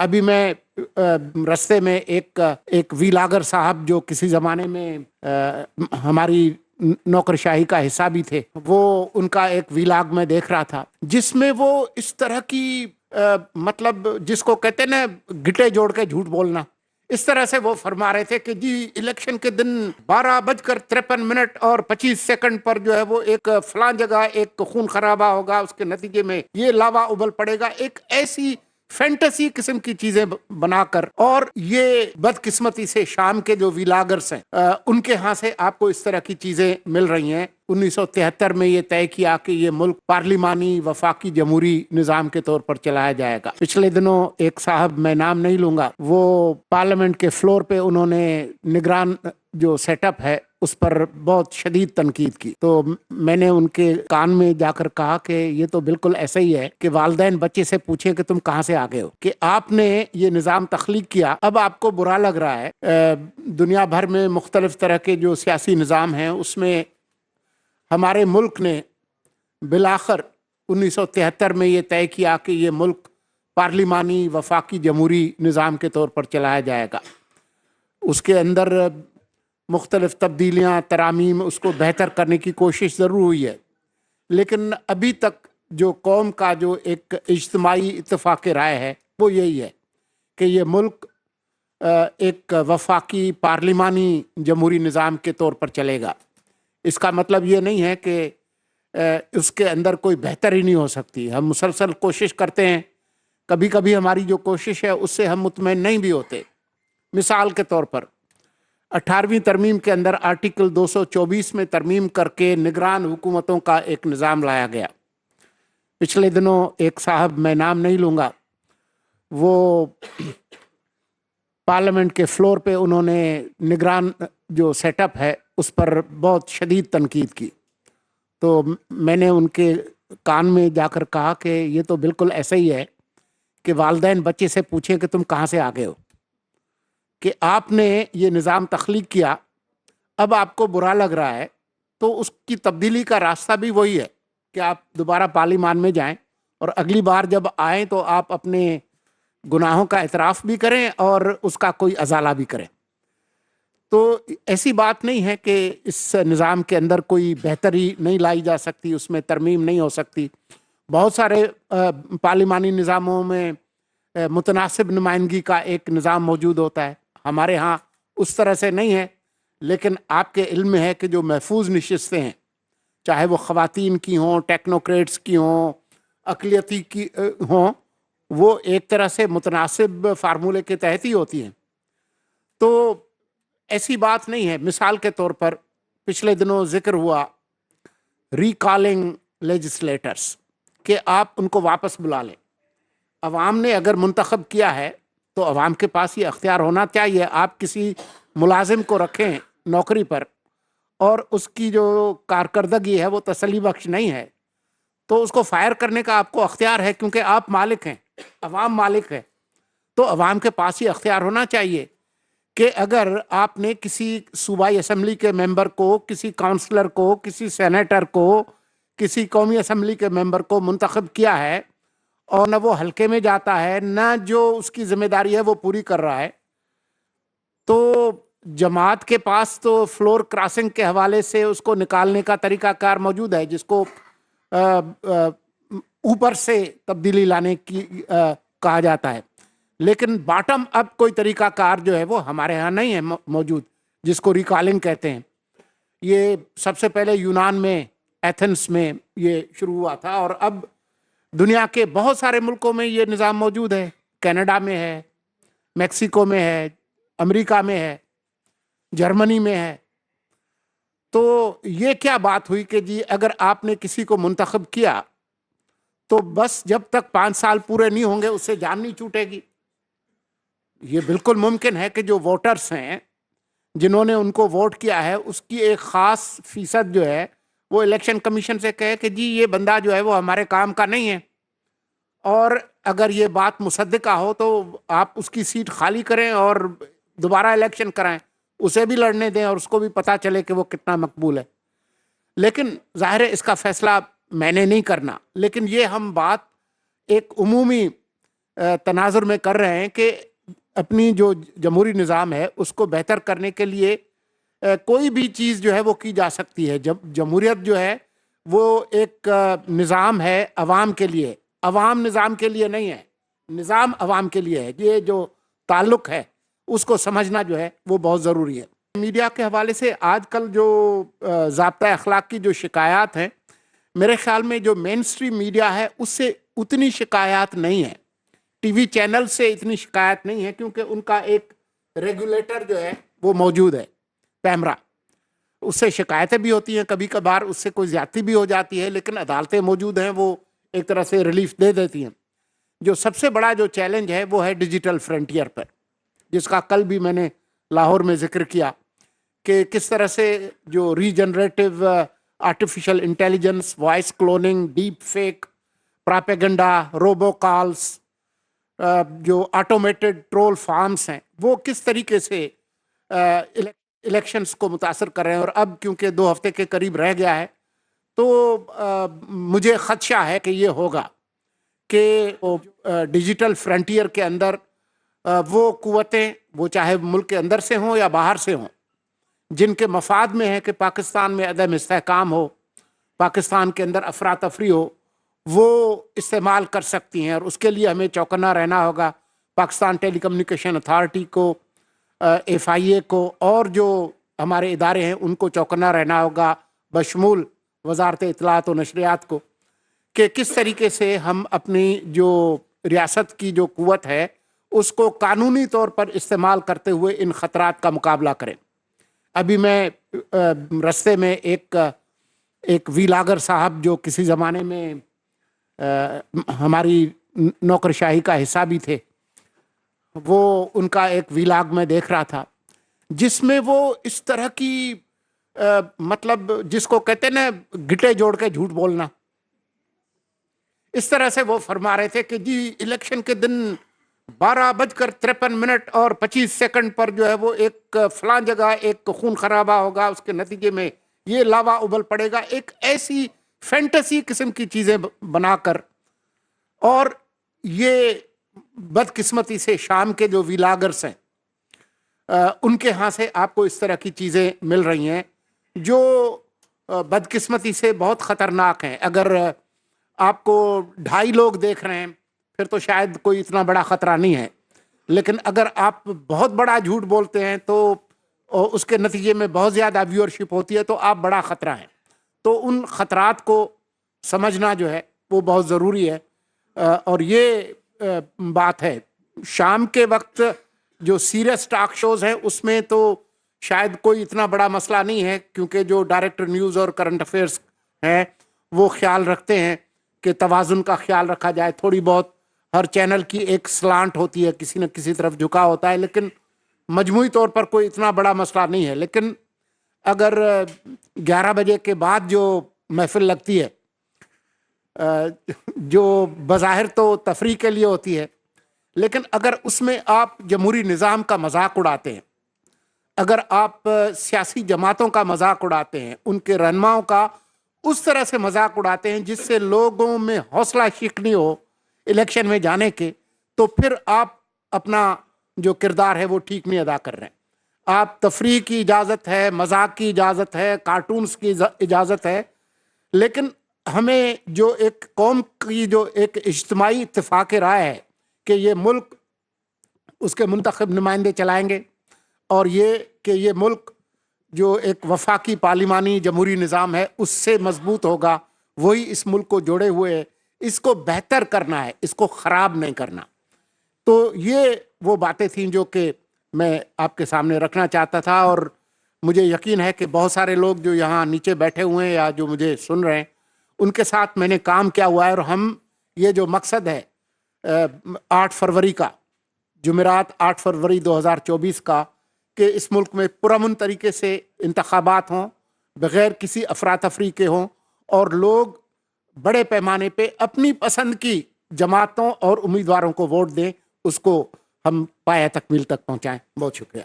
ابھی میں رستے میں ایک ویلاگر صاحب جو کسی زمانے میں ہماری نوکرشاہی کا حصہ بھی تھے، وہ ان کا ایک ویلاگ میں دیکھ رہا تھا جس میں وہ اس طرح کی مطلب جس کو کہتے ہیں نا گٹے جوڑ کے جھوٹ بولنا، اس طرح سے وہ فرما رہے تھے کہ جی الیکشن کے دن 12:53 اور 25 پر جو ہے وہ ایک فلاں جگہ ایک خون خرابہ ہوگا، اس کے نتیجے میں یہ لاوا ابل پڑے گا، ایک ایسی فینٹیسی قسم کی چیزیں بنا کر. اور یہ بدقسمتی سے شام کے جو ویلاگرز ہیں ان کے ہاں سے آپ کو اس طرح کی چیزیں مل رہی ہیں. 1973 میں یہ طے کیا کہ یہ ملک پارلیمانی وفاقی جمہوری نظام کے طور پر چلایا جائے گا. پچھلے دنوں ایک صاحب، میں نام نہیں لوں گا، وہ پارلیمنٹ کے فلور پہ انہوں نے نگران جو سیٹ اپ ہے اس پر بہت شدید تنقید کی. تو میں نے ان کے کان میں جا کر کہا کہ یہ تو بالکل ایسا ہی ہے کہ والدین بچے سے پوچھیں کہ تم کہاں سے آگے ہو، کہ آپ نے یہ نظام تخلیق کیا، اب آپ کو برا لگ رہا ہے. دنیا بھر میں مختلف طرح کے جو سیاسی نظام ہیں اس میں ہمارے ملک نے بالآخر 1973 میں یہ طے کیا کہ یہ ملک پارلیمانی وفاقی جمہوری نظام کے طور پر چلایا جائے گا. اس کے اندر مختلف تبدیلیاں، ترامیم، اس کو بہتر کرنے کی کوشش ضرور ہوئی ہے، لیکن ابھی تک جو قوم کا جو ایک اجتماعی اتفاق رائے ہے وہ یہی ہے کہ یہ ملک ایک وفاقی پارلیمانی جمہوری نظام کے طور پر چلے گا. اس کا مطلب یہ نہیں ہے کہ اس کے اندر کوئی بہتری نہیں ہو سکتی. ہم مسلسل کوشش کرتے ہیں، کبھی کبھی ہماری جو کوشش ہے اس سے ہم مطمئن نہیں بھی ہوتے. مثال کے طور پر 18ویں ترمیم کے اندر آرٹیکل 224 میں ترمیم کر کے نگران حکومتوں کا ایک نظام لایا گیا. پچھلے دنوں ایک صاحب، میں نام نہیں لوں گا، وہ پارلیمنٹ کے فلور پہ انہوں نے نگران جو سیٹ اپ ہے اس پر بہت شدید تنقید کی. تو میں نے ان کے کان میں جا کر کہا کہ یہ تو بالکل ایسا ہی ہے کہ والدین بچے سے پوچھیں کہ تم کہاں سے آگے ہو، کہ آپ نے یہ نظام تخلیق کیا، اب آپ کو برا لگ رہا ہے، تو اس کی تبدیلی کا راستہ بھی وہی ہے کہ آپ دوبارہ پارلیمان میں جائیں اور اگلی بار جب آئیں تو آپ اپنے گناہوں کا اعتراف بھی کریں اور اس کا کوئی ازالہ بھی کریں. تو ایسی بات نہیں ہے کہ اس نظام کے اندر کوئی بہتری نہیں لائی جا سکتی، اس میں ترمیم نہیں ہو سکتی. بہت سارے پارلیمانی نظاموں میں متناسب نمائندگی کا ایک نظام موجود ہوتا ہے. ہمارے ہاں اس طرح سے نہیں ہے، لیکن آپ کے علم میں ہے کہ جو محفوظ نشستیں ہیں، چاہے وہ خواتین کی ہوں، ٹیکنوکریٹس کی ہوں، اقلیتی کی ہوں، وہ ایک طرح سے متناسب فارمولے کے تحت ہی ہوتی ہیں. تو ایسی بات نہیں ہے. مثال کے طور پر پچھلے دنوں ذکر ہوا ریکالنگ لیجسلیٹرز، کہ آپ ان کو واپس بلا لیں. عوام نے اگر منتخب کیا ہے تو عوام کے پاس یہ اختیار ہونا چاہیے. آپ کسی ملازم کو رکھیں نوکری پر اور اس کی جو کارکردگی ہے وہ تسلی بخش نہیں ہے، تو اس کو فائر کرنے کا آپ کو اختیار ہے، کیونکہ آپ مالک ہیں، عوام مالک ہے. تو عوام کے پاس یہ اختیار ہونا چاہیے کہ اگر آپ نے کسی صوبائی اسمبلی کے ممبر کو، کسی کاؤنسلر کو، کسی سینیٹر کو، کسی قومی اسمبلی کے ممبر کو منتخب کیا ہے اور نہ وہ حلقے میں جاتا ہے، نہ جو اس کی ذمہ داری ہے وہ پوری کر رہا ہے، تو جماعت کے پاس تو فلور کراسنگ کے حوالے سے اس کو نکالنے کا طریقہ کار موجود ہے، جس کو اوپر سے تبدیلی لانے کی کہا جاتا ہے. لیکن باٹم اپ کوئی طریقہ کار جو ہے وہ ہمارے ہاں نہیں ہے موجود، جس کو ریکالنگ کہتے ہیں. یہ سب سے پہلے یونان میں، ایتھنس میں یہ شروع ہوا تھا، اور اب دنیا کے بہت سارے ملکوں میں یہ نظام موجود ہے. کینیڈا میں ہے، میکسیکو میں ہے، امریکہ میں ہے، جرمنی میں ہے. تو یہ کیا بات ہوئی کہ جی اگر آپ نے کسی کو منتخب کیا تو بس جب تک 5 سال پورے نہیں ہوں گے اس سے جان نہیں چھوٹے گی؟ یہ بالکل ممکن ہے کہ جو ووٹرز ہیں جنہوں نے ان کو ووٹ کیا ہے اس کی ایک خاص فیصد جو ہے وہ الیکشن کمیشن سے کہے کہ جی یہ بندہ جو ہے وہ ہمارے کام کا نہیں ہے، اور اگر یہ بات مصدقہ ہو تو آپ اس کی سیٹ خالی کریں اور دوبارہ الیکشن کرائیں، اسے بھی لڑنے دیں اور اس کو بھی پتہ چلے کہ وہ کتنا مقبول ہے. لیکن ظاہر ہے اس کا فیصلہ میں نے نہیں کرنا، لیکن یہ ہم بات ایک عمومی तनाजुर में कर रहे हैं कि अपनी जो जमहूरी निज़ाम है उसको बेहतर करने के लिए कोई भी चीज़ जो है वो की जा सकती है। जब जमहूरियत जो है वो एक निज़ाम है अवाम के लिए, अवाम निज़ाम के लिए नहीं है, निज़ाम अवाम के लिए है। ये जो ताल्लुक़ है उसको समझना जो है वो बहुत ज़रूरी है। मीडिया के हवाले से आजकल जो ज़ाब्ता अखलाक की जो शिकायत हैं, मेरे ख्याल में जो मेन स्ट्रीम मीडिया है उससे उतनी शिकायत नहीं है, टीवी चैनल से इतनी शिकायत नहीं है, क्योंकि उनका एक रेगुलेटर जो है वो मौजूद है, पैमरा। उससे शिकायतें भी होती हैं, कभी कभार उससे कोई ज़्यादती भी हो जाती है, लेकिन अदालतें मौजूद हैं, वो एक तरह से रिलीफ दे देती हैं। जो सबसे बड़ा जो चैलेंज है वो है डिजिटल फ्रंटियर पर, जिसका कल भी मैंने लाहौर में जिक्र किया कि किस तरह से जो regenerative artificial intelligence, voice cloning, deep fake, propaganda, robo calls, जो ऑटोमेटेड ट्रोल फार्म्स हैं, वो किस तरीके से इलेक्शंस को मुतासर कर रहे हैं। और अब क्योंकि 2 हफ्ते के करीब रह गया है, तो मुझे खदशा है कि ये होगा कि डिजिटल फ्रंटियर के अंदर वो कुव्वतें, वो चाहे मुल्क के अंदर से हों या बाहर से हों, जिनके मफाद में है कि पाकिस्तान में अदम इस्तेहकाम हो, पाकिस्तान के अंदर अफरा तफरी हो, वो इस्तेमाल कर सकती हैं। और उसके लिए हमें चौकन्ना रहना होगा। पाकिस्तान टेलीकम्युनिकेशन अथॉरिटी को, FIA को, और जो हमारे इदारे हैं उनको चौकन्ना रहना होगा, बशमूल वजारत इत्तलात व नशरियात को, कि किस तरीके से हम अपनी जो रियासत की जो कुव्वत है उसको कानूनी तौर पर इस्तेमाल करते हुए इन ख़तरात का मुकाबला करें। अभी मैं रस्ते में एक वीलागर साहब जो किसी ज़माने में हमारी नौकरशाही का हिस्सा भी थे, वो उनका एक वीलाग में देख रहा था, जिसमें वो इस तरह की मतलब जिसको कहते हैं ना गिटे जोड़ के झूठ बोलना, इस तरह से वो फरमा रहे थे कि जी इलेक्शन के दिन 12:53 और 25 सेकंड पर जो है वो एक फलां जगह एक खून खराबा होगा, उसके नतीजे में ये लावा उबल पड़ेगा। एक ऐसी फैंटेसी किस्म की चीज़ें बनाकर, और ये बदकिस्मती से शाम के जो वीलागर्स हैं उनके यहाँ से आपको इस तरह की चीज़ें मिल रही हैं जो बदकिस्मती से बहुत ख़तरनाक हैं। अगर आपको 2.5 लोग देख रहे हैं फिर तो शायद कोई इतना बड़ा ख़तरा नहीं है, लेकिन अगर आप बहुत बड़ा झूठ बोलते हैं तो उसके नतीजे में बहुत ज़्यादा व्यूअरशिप होती है, तो आप बड़ा ख़तरा है। तो उन ख़तरात को समझना जो है वो बहुत ज़रूरी है। और ये बात है, शाम के वक्त जो सीरियस टॉक शोज़ हैं उसमें तो शायद कोई इतना बड़ा मसला नहीं है, क्योंकि जो डायरेक्टर न्यूज़ और करंट अफेयर्स हैं वो ख्याल रखते हैं कि तवाज़ुन का ख्याल रखा जाए। थोड़ी बहुत हर चैनल की एक स्लांट होती है, किसी न किसी तरफ झुका होता है, लेकिन मजमूई तौर पर कोई इतना बड़ा मसला नहीं है। लेकिन अगर 11 बजे के बाद जो महफिल लगती है, जो बज़ाहिर तो तफरीह के लिए होती है, लेकिन अगर उसमें आप जमहूरी निज़ाम का मजाक उड़ाते हैं, अगर आप सियासी जमातों का मजाक उड़ाते हैं, उनके रहनुमाओं का उस तरह से मजाक उड़ाते हैं जिससे लोगों में हौसला शिकनी हो इलेक्शन में जाने के, तो फिर आप अपना जो किरदार है वो ठीक नहीं अदा कर रहे हैं। आप तफरीह की इजाज़त है, मजाक की इजाज़त है, कार्टून्स की इजाज़त है, लेकिन हमें जो एक कौम की जो एक इज्तिमाई इत्तेफाक राय है कि ये मुल्क उसके मुंतखब नुमाइंदे चलाएंगे, और ये कि ये मुल्क जो एक वफाकी पार्लिमानी जमहूरी निज़ाम है उससे मजबूत होगा, वही इस मुल्क को जोड़े हुए है, इसको बेहतर करना है, इसको ख़राब नहीं करना। तो ये वो बातें थीं जो कि मैं आपके सामने रखना चाहता था, और मुझे यकीन है कि बहुत सारे लोग जो यहाँ नीचे बैठे हुए हैं या जो मुझे सुन रहे हैं उनके साथ मैंने काम किया हुआ है। और हम ये जो मकसद है 8 फरवरी का, जुमेरात 8 फरवरी 2024 का, कि इस मुल्क में पुरअमन तरीके से इंतखाबात हों, बग़ैर किसी अफरा तफरी के हों, और लोग बड़े पैमाने पे अपनी पसंद की जमातों और उम्मीदवारों को वोट दें, उसको हम पाया तकमील तक पहुँचाएँ। बहुत शुक्रिया।